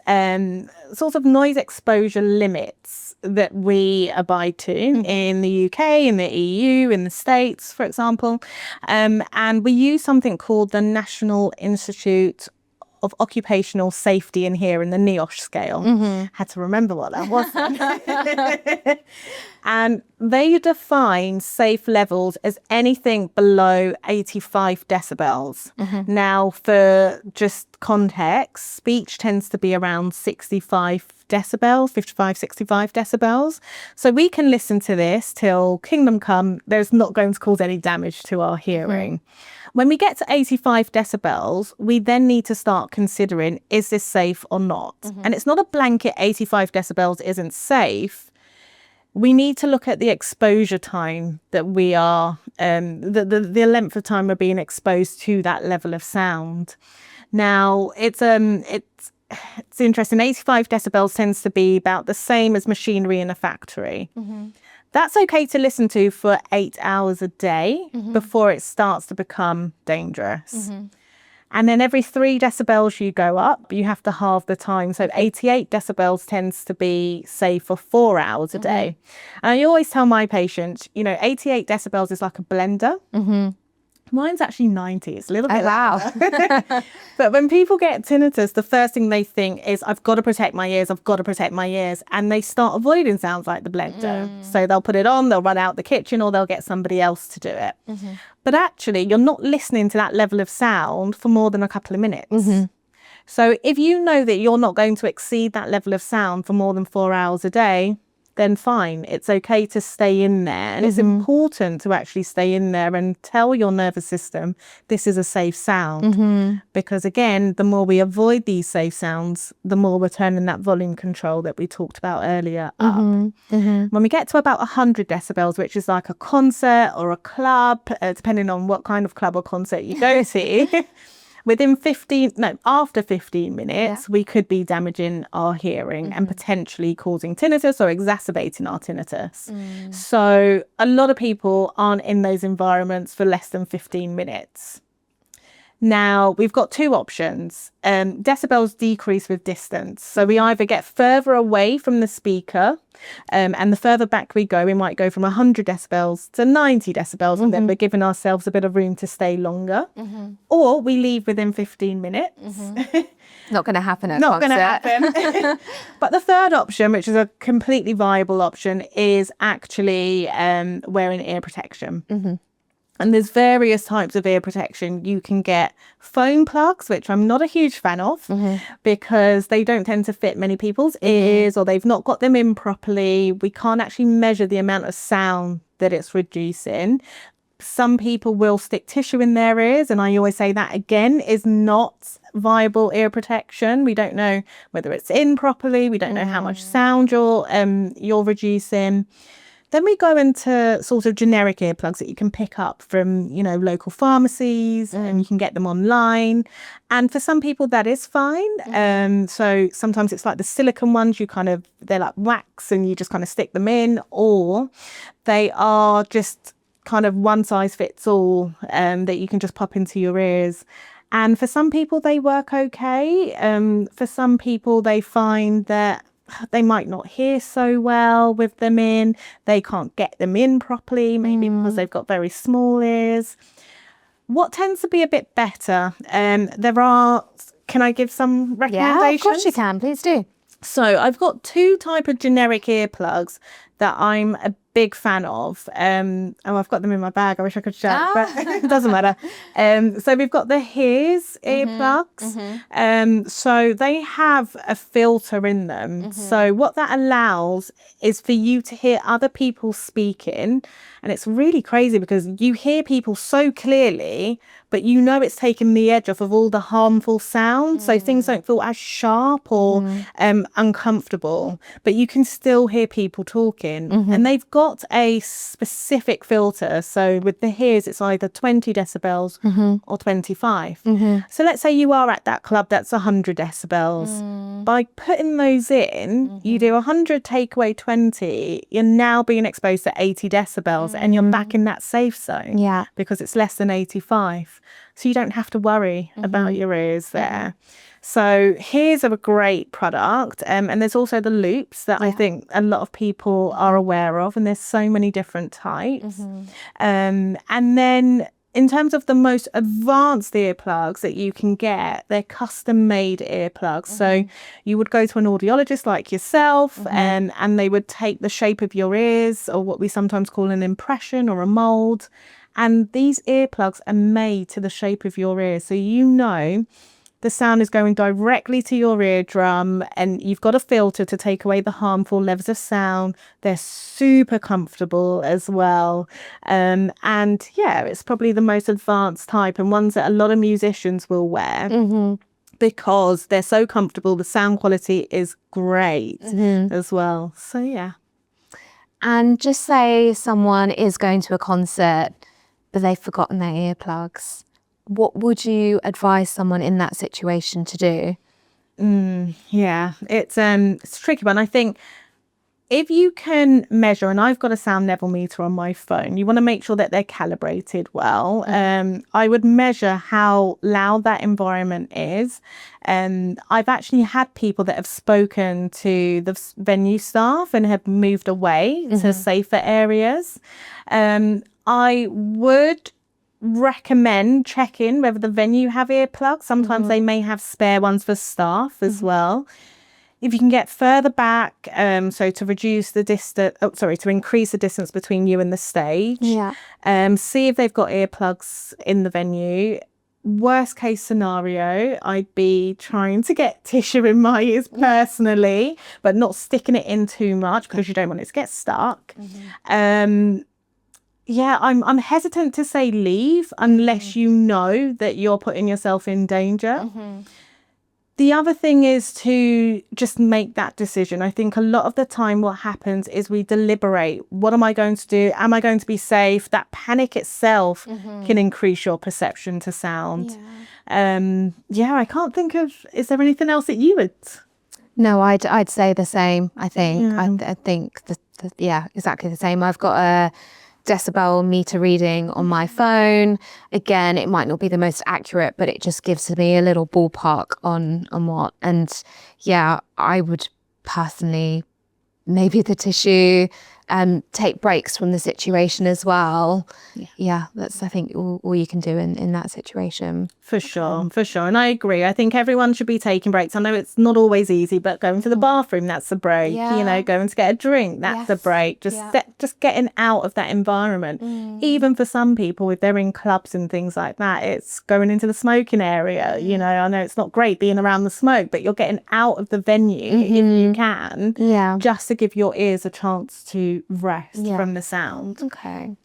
sort of noise exposure limits that we abide to in the UK, in the EU, in the States, for example. And we use something called the National Institute of Occupational Safety and Hearing, the NEOSH scale. Had to remember what that was. And they define safe levels as anything below 85 decibels. Now, for just context, speech tends to be around 65 decibels, 55, 65 decibels. So we can listen to this till kingdom come. There's not going to cause any damage to our hearing. When we get to 85 decibels, we then need to start considering, is this safe or not? And it's not a blanket 85 decibels isn't safe. We need to look at the exposure time that we are, the length of time we're being exposed to that level of sound. Now, it's interesting. 85 decibels tends to be about the same as machinery in a factory. That's okay to listen to for 8 hours a day before it starts to become dangerous. And then every 3 decibels you go up, you have to halve the time. So 88 decibels tends to be safe for 4 hours a day. And I always tell my patients, 88 decibels is like a blender. Mine's actually 90. It's a little bit louder. But when people get tinnitus, the first thing they think is, I've got to protect my ears. I've got to protect my ears. And they start avoiding sounds like the blender. So they'll put it on, they'll run out the kitchen, or they'll get somebody else to do it. But actually, you're not listening to that level of sound for more than a couple of minutes. So if you know that you're not going to exceed that level of sound for more than 4 hours a day, then fine. It's okay to stay in there. And it's important to actually stay in there and tell your nervous system this is a safe sound. Because again, the more we avoid these safe sounds, the more we're turning that volume control that we talked about earlier up. When we get to about 100 decibels, which is like a concert or a club, depending on what kind of club or concert you go to, after 15 minutes, we could be damaging our hearing and potentially causing tinnitus or exacerbating our tinnitus. So a lot of people aren't in those environments for less than 15 minutes. Now, we've got 2 options. Decibels decrease with distance. So we either get further away from the speaker, and the further back we go, we might go from 100 decibels to 90 decibels, and then we're giving ourselves a bit of room to stay longer. Or we leave within 15 minutes. Not going to happen at a Not concert. going to happen. But the third option, which is a completely viable option, is actually wearing ear protection. And there's various types of ear protection. You can get foam plugs, which I'm not a huge fan of because they don't tend to fit many people's ears, or they've not got them in properly. We can't actually measure the amount of sound that it's reducing. Some people will stick tissue in their ears, and I always say that again is not viable ear protection. We don't know whether it's in properly. We don't know how much sound you're reducing. Then we go into sort of generic earplugs that you can pick up from, local pharmacies, and you can get them online. And for some people that is fine. So sometimes it's like the silicone ones, they're like wax and you just kind of stick them in, or they are just kind of one size fits all that you can just pop into your ears. And for some people they work okay. For some people they find that they might not hear so well with them in. They can't get them in properly, maybe because they've got very small ears. What tends to be a bit better, can I give some recommendations? Yeah, of course you can. Please do. So I've got 2 type of generic earplugs that I'm a big fan of. I've got them in my bag. I wish I could show, but it doesn't matter. So we've got the Hears earplugs. So they have a filter in them. So what that allows is for you to hear other people speaking. And it's really crazy because you hear people so clearly, but it's taking the edge off of all the harmful sounds. So things don't feel as sharp or uncomfortable, but you can still hear people talking. And they've got a specific filter. So with the Hears, it's either 20 decibels or 25. So let's say you are at that club that's 100 decibels. By putting those in, you do 100, take away 20, you're now being exposed to 80 decibels and you're back in that safe zone. Yeah. Because it's less than 85. So you don't have to worry about your ears there. So Hears are a great product. And there's also the loops that I think a lot of people are aware of. And there's so many different types. And then in terms of the most advanced earplugs that you can get, they're custom made earplugs. So you would go to an audiologist like yourself, and they would take the shape of your ears, or what we sometimes call an impression or a mold. And these earplugs are made to the shape of your ears. So you know the sound is going directly to your eardrum, and you've got a filter to take away the harmful levels of sound. They're super comfortable as well. And yeah, it's probably the most advanced type, and ones that a lot of musicians will wear because they're so comfortable. The sound quality is great as well. So yeah. And just say someone is going to a concert, but they've forgotten their earplugs. What would you advise someone in that situation to do? Yeah, it's a tricky one. I think if you can measure, and I've got a sound level meter on my phone, you want to make sure that they're calibrated well. I would measure how loud that environment is. And I've actually had people that have spoken to the venue staff and have moved away to safer areas. I would recommend checking whether the venue have earplugs. Sometimes they may have spare ones for staff as well. If you can get further back, so to reduce the distance, to increase the distance between you and the stage. See if they've got earplugs in the venue. Worst case scenario, I'd be trying to get tissue in my ears personally, but not sticking it in too much because you don't want it to get stuck. Yeah, I'm hesitant to say leave unless you know that you're putting yourself in danger. The other thing is to just make that decision. I think a lot of the time what happens is we deliberate. What am I going to do? Am I going to be safe? That panic itself can increase your perception to sound. I can't think of, is there anything else that you would? No, I'd say the same, I think. I think, exactly the same. I've got a decibel meter reading on my phone. Again, it might not be the most accurate, but it just gives me a little ballpark on what. And yeah, I would personally, maybe the tissue, take breaks from the situation as well. Yeah, that's, I think, all you can do in that situation. For sure. And I agree. I think everyone should be taking breaks. I know it's not always easy, but going to the bathroom, that's a break. You know, going to get a drink, that's a break. Just getting out of that environment. Even for some people, if they're in clubs and things like that, it's going into the smoking area. You know, I know it's not great being around the smoke, but you're getting out of the venue if you can, just to give your ears a chance to rest from the sound. Okay.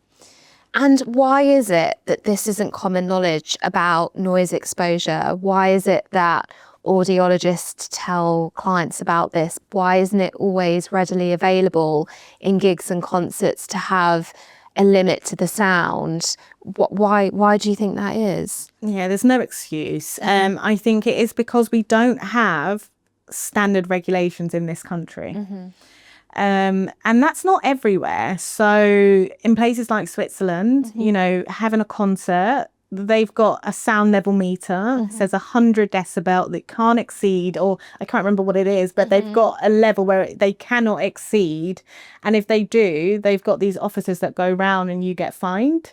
And why is it that this isn't common knowledge about noise exposure? Why is it that audiologists tell clients about this? Why isn't it always readily available in gigs and concerts to have a limit to the sound? Why do you think that is? Yeah, there's no excuse. I think it is because we don't have standard regulations in this country. And that's not everywhere. So in places like Switzerland, you know, having a concert, they've got a sound level meter, says 100 decibel that can't exceed, or I can't remember what it is, but they've got a level where they cannot exceed. And if they do, they've got these officers that go round and you get fined.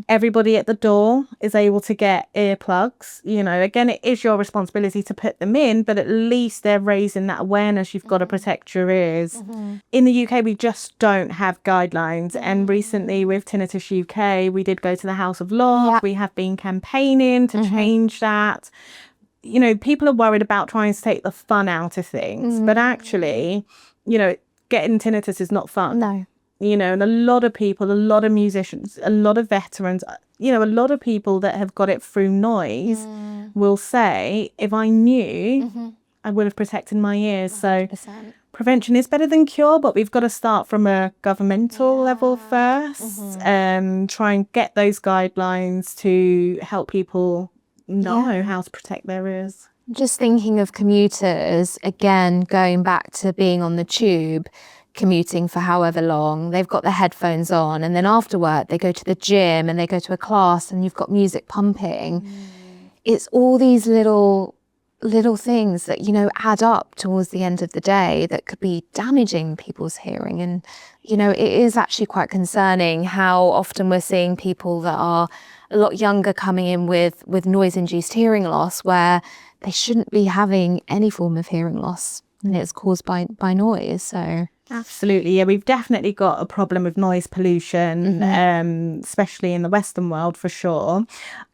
Everybody at the door is able to get earplugs. You know, again, it is your responsibility to put them in, but at least they're raising that awareness. You've got to protect your ears. In the UK, we just don't have guidelines. And recently with Tinnitus UK, we did go to the House of Lords. We have been campaigning to change that. You know, people are worried about trying to take the fun out of things, but actually, you know, getting tinnitus is not fun. No. You know, and a lot of people, a lot of musicians, a lot of veterans, you know, a lot of people that have got it through noise will say, if I knew, I would have protected my ears. 100%. So prevention is better than cure, but we've got to start from a governmental level first, try and get those guidelines to help people know how to protect their ears. Just thinking of commuters, again, going back to being on the tube, commuting for however long, they've got their headphones on, and then after work they go to the gym and they go to a class and you've got music pumping. It's all these little things that, you know, add up towards the end of the day that could be damaging people's hearing. And, you know, it is actually quite concerning how often we're seeing people that are a lot younger coming in with noise-induced hearing loss, where they shouldn't be having any form of hearing loss, and it's caused by noise. So absolutely, yeah, we've definitely got a problem with noise pollution, especially in the Western world for sure.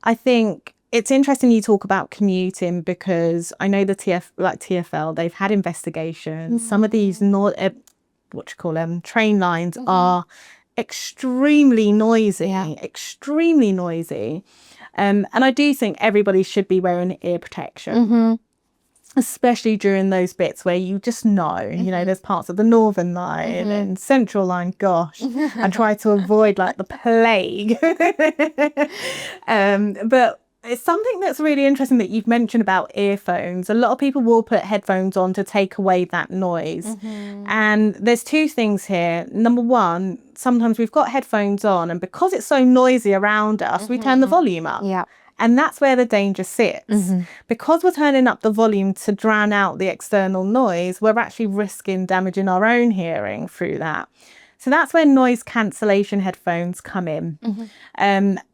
I think it's interesting you talk about commuting, because I know the TfL, they've had investigations. Some of these train lines are extremely noisy, extremely noisy. And I do think everybody should be wearing ear protection, especially during those bits where you just know, you know, there's parts of the Northern Line and Central Line, gosh, I try to avoid like the plague. But it's something that's really interesting that you've mentioned about earphones. A lot of people will put headphones on to take away that noise. And there's two things here. Number one, sometimes we've got headphones on, and because it's so noisy around us, we turn the volume up. yeah. And that's where the danger sits. Because we're turning up the volume to drown out the external noise, we're actually risking damaging our own hearing through that. So that's where noise cancellation headphones come in.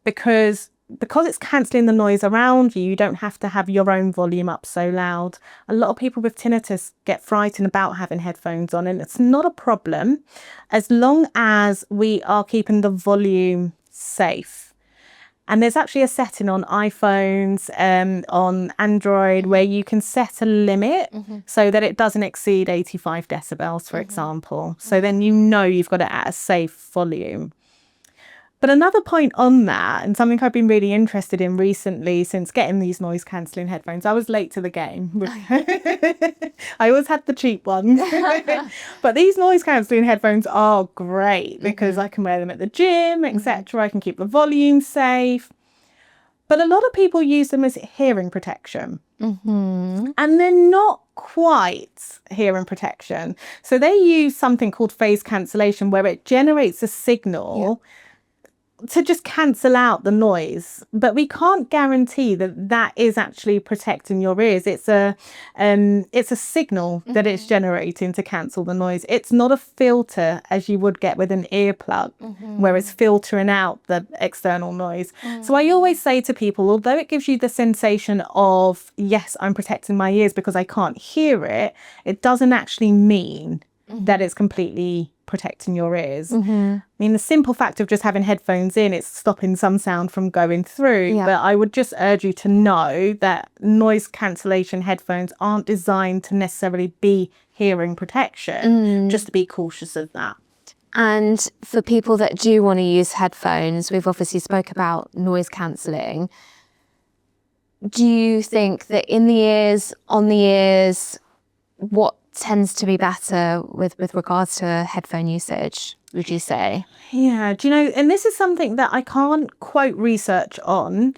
Because it's cancelling the noise around you, you don't have to have your own volume up so loud. A lot of people with tinnitus get frightened about having headphones on, and it's not a problem as long as we are keeping the volume safe. And there's actually a setting on iPhones, on Android, where you can set a limit so that it doesn't exceed 85 decibels, for example. So then you know you've got it at a safe volume. But another point on that, and something I've been really interested in recently since getting these noise cancelling headphones, I was late to the game. I always had the cheap ones. But these noise cancelling headphones are great because I can wear them at the gym, etc. I can keep the volume safe. But a lot of people use them as hearing protection. And they're not quite hearing protection. So they use something called phase cancellation, where it generates a signal to just cancel out the noise, but we can't guarantee that that is actually protecting your ears. It's a signal that it's generating to cancel the noise. It's not a filter as you would get with an earplug, where it's filtering out the external noise. So I always say to people, although it gives you the sensation of, yes, I'm protecting my ears because I can't hear it, it doesn't actually mean that it's completely protecting your ears. I mean, the simple fact of just having headphones in, it's stopping some sound from going through. But I would just urge you to know that noise cancellation headphones aren't designed to necessarily be hearing protection, just to be cautious of that. And for people that do want to use headphones, we've obviously spoke about noise cancelling. Do you think that in the ears, on the ears, what tends to be better with regards to headphone usage, would you say? Yeah, do you know, and this is something that I can't quote research on.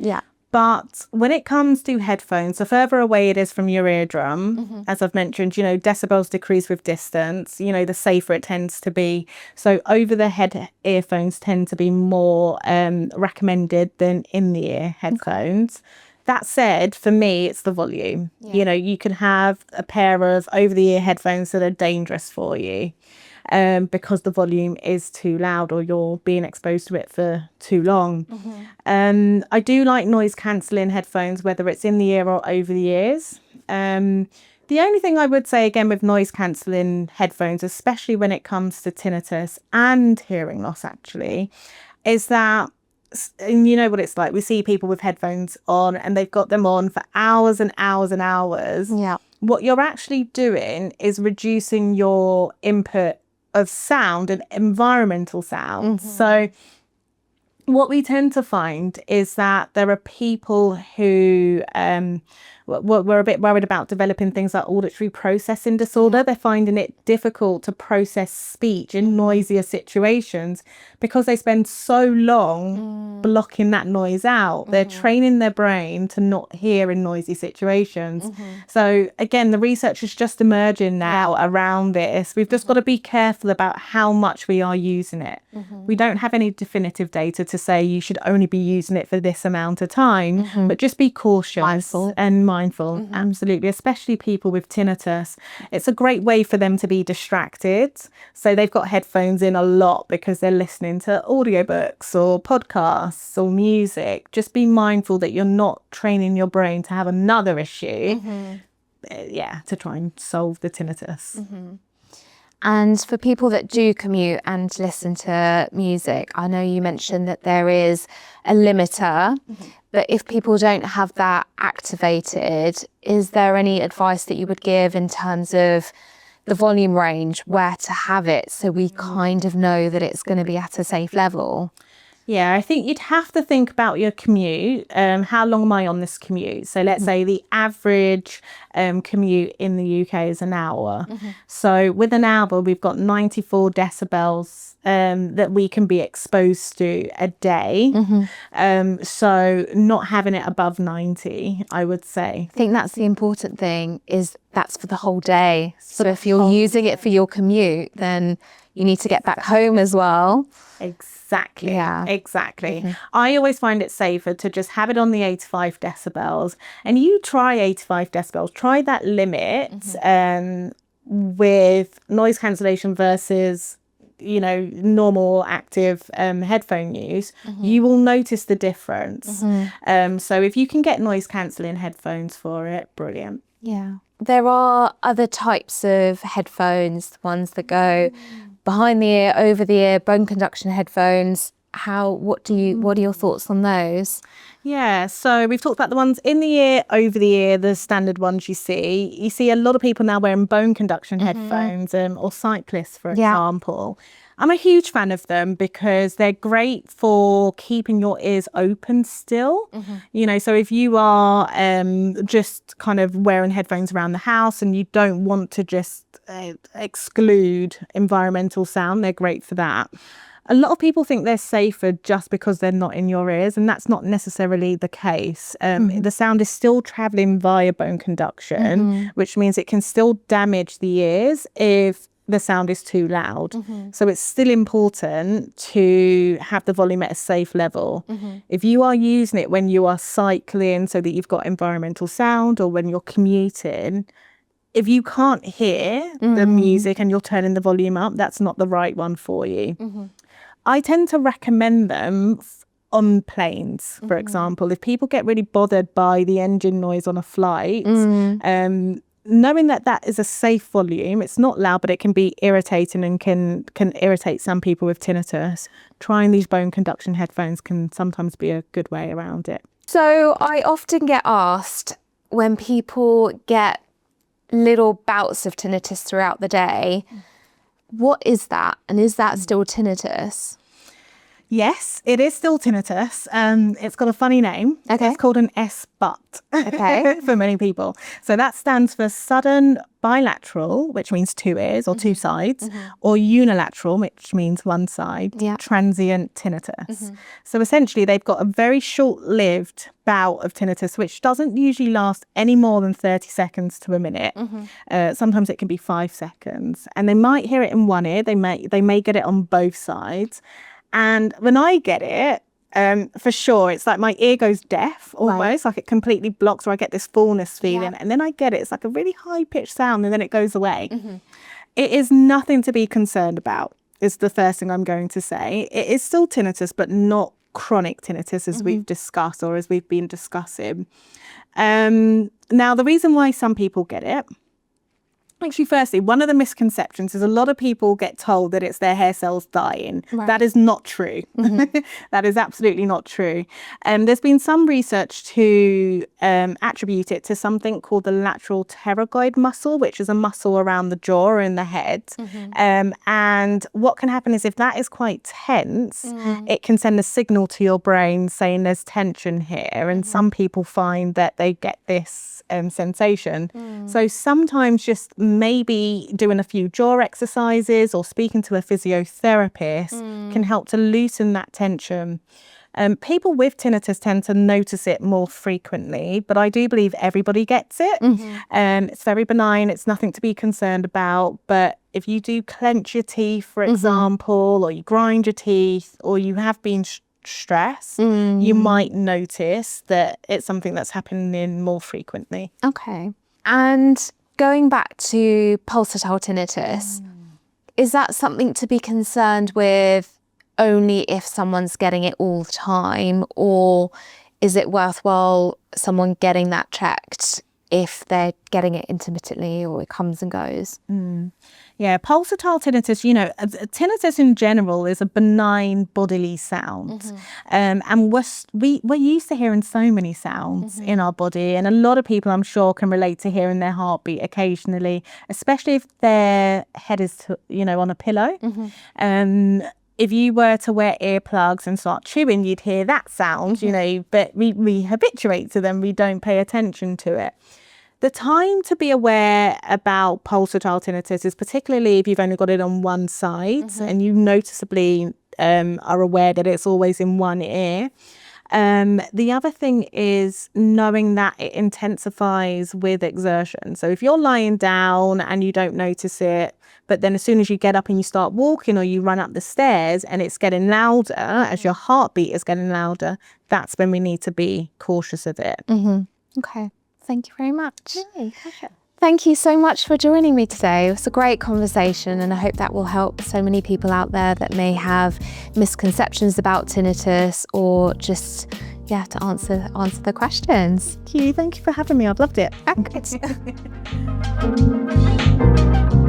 But when it comes to headphones, the further away it is from your eardrum, as I've mentioned, you know, decibels decrease with distance, you know, the safer it tends to be. So over the head earphones tend to be more recommended than in the ear headphones. That said, for me, it's the volume. You know, you can have a pair of over-the-ear headphones that are dangerous for you because the volume is too loud or you're being exposed to it for too long. I do like noise cancelling headphones, whether it's in the ear or over the ears. The only thing I would say, again, with noise cancelling headphones, especially when it comes to tinnitus and hearing loss, actually, is that, and you know what it's like, we see people with headphones on and they've got them on for hours and hours and hours. What you're actually doing is reducing your input of sound and environmental sound. So what we tend to find is that there are people who we're a bit worried about developing things like auditory processing disorder. They're finding it difficult to process speech in noisier situations because they spend so long blocking that noise out. They're training their brain to not hear in noisy situations. So again, the research is just emerging now around this. We've just got to be careful about how much we are using it. We don't have any definitive data to say you should only be using it for this amount of time, but just be cautious and mindful mindful. Absolutely. Especially people with tinnitus. It's a great way for them to be distracted. So they've got headphones in a lot because they're listening to audiobooks or podcasts or music. Just be mindful that you're not training your brain to have another issue. To try and solve the tinnitus. And for people that do commute and listen to music, I know you mentioned that there is a limiter, but if people don't have that activated, is there any advice that you would give in terms of the volume range, where to have it, so we kind of know that it's going to be at a safe level? Yeah, I think you'd have to think about your commute. How long am I on this commute? So let's say the average commute in the UK is an hour. So with an hour, we've got 94 decibels that we can be exposed to a day. So not having it above 90, I would say. I think that's the important thing, is that's for the whole day. So if you're using it for your commute, then you need to get back home as well. Exactly. Yeah. Exactly. I always find it safer to just have it on the 85 decibels. And you try 85 decibels, try that limit with noise cancellation versus, normal active headphone use. You will notice the difference. So if you can get noise cancelling headphones for it, brilliant. Yeah. There are other types of headphones, the ones that go behind the ear, over the ear, bone conduction headphones. What are your thoughts on those? Yeah, so we've talked about the ones in the ear, over the ear, the standard ones you see. You see a lot of people now wearing bone conduction headphones, or cyclists, for example. I'm a huge fan of them because they're great for keeping your ears open still. So if you are just kind of wearing headphones around the house and you don't want to just exclude environmental sound, they're great for that. A lot of people think they're safer just because they're not in your ears, and that's not necessarily the case. The sound is still traveling via bone conduction, which means it can still damage the ears if the sound is too loud. So it's still important to have the volume at a safe level. If you are using it when you are cycling so that you've got environmental sound, or when you're commuting, if you can't hear the music and you're turning the volume up, that's not the right one for you. I tend to recommend them on planes, for example. If people get really bothered by the engine noise on a flight, knowing that that is a safe volume, it's not loud, but it can be irritating and can irritate some people with tinnitus. Trying these bone conduction headphones can sometimes be a good way around it. So I often get asked, when people get little bouts of tinnitus throughout the day, what is that? And is that still tinnitus? Yes, it is still tinnitus. It's got a funny name. Okay. It's called an SBUT. Okay. For many people. So that stands for sudden bilateral, which means two ears or two sides, or unilateral, which means one side, transient tinnitus. So essentially, they've got a very short-lived bout of tinnitus, which doesn't usually last any more than 30 seconds to a minute. Sometimes it can be 5 seconds. And they might hear it in one ear. They may get it on both sides. And when I get it, for sure, it's like my ear goes deaf almost, like it completely blocks, or I get this fullness feeling. And then I get it. It's like a really high-pitched sound, and then it goes away. It is nothing to be concerned about, is the first thing I'm going to say. It is still tinnitus, but not chronic tinnitus, as we've discussed, or as we've been discussing. Now, the reason why some people get it, actually, firstly, one of the misconceptions is a lot of people get told that it's their hair cells dying. That is not true. That is absolutely not true. There's been some research to attribute it to something called the lateral pterygoid muscle, which is a muscle around the jaw and the head. And what can happen is, if that is quite tense, it can send a signal to your brain saying there's tension here. And some people find that they get this sensation. So sometimes just maybe doing a few jaw exercises or speaking to a physiotherapist can help to loosen that tension. People with tinnitus tend to notice it more frequently, but I do believe everybody gets it. It's very benign. It's nothing to be concerned about. But if you do clench your teeth, for example, or you grind your teeth, or you have been stress, you might notice that it's something that's happening more frequently. Okay. And going back to pulsatile tinnitus, is that something to be concerned with only if someone's getting it all the time, or is it worthwhile someone getting that checked if they're getting it intermittently or it comes and goes? Yeah, pulsatile tinnitus, you know, tinnitus in general is a benign bodily sound. And we're used to hearing so many sounds in our body. And a lot of people, I'm sure, can relate to hearing their heartbeat occasionally, especially if their head is, on a pillow. If you were to wear earplugs and start chewing, you'd hear that sound, but we habituate to them. We don't pay attention to it. The time to be aware about pulsatile tinnitus is particularly if you've only got it on one side and you noticeably are aware that it's always in one ear. The other thing is knowing that it intensifies with exertion. So if you're lying down and you don't notice it, but then as soon as you get up and you start walking or you run up the stairs and it's getting louder as your heartbeat is getting louder, that's when we need to be cautious of it. Okay. Thank you very much. Thank you so much for joining me today. It was a great conversation, and I hope that will help so many people out there that may have misconceptions about tinnitus, or just to answer the questions. Thank you for having me. I've loved it. Good.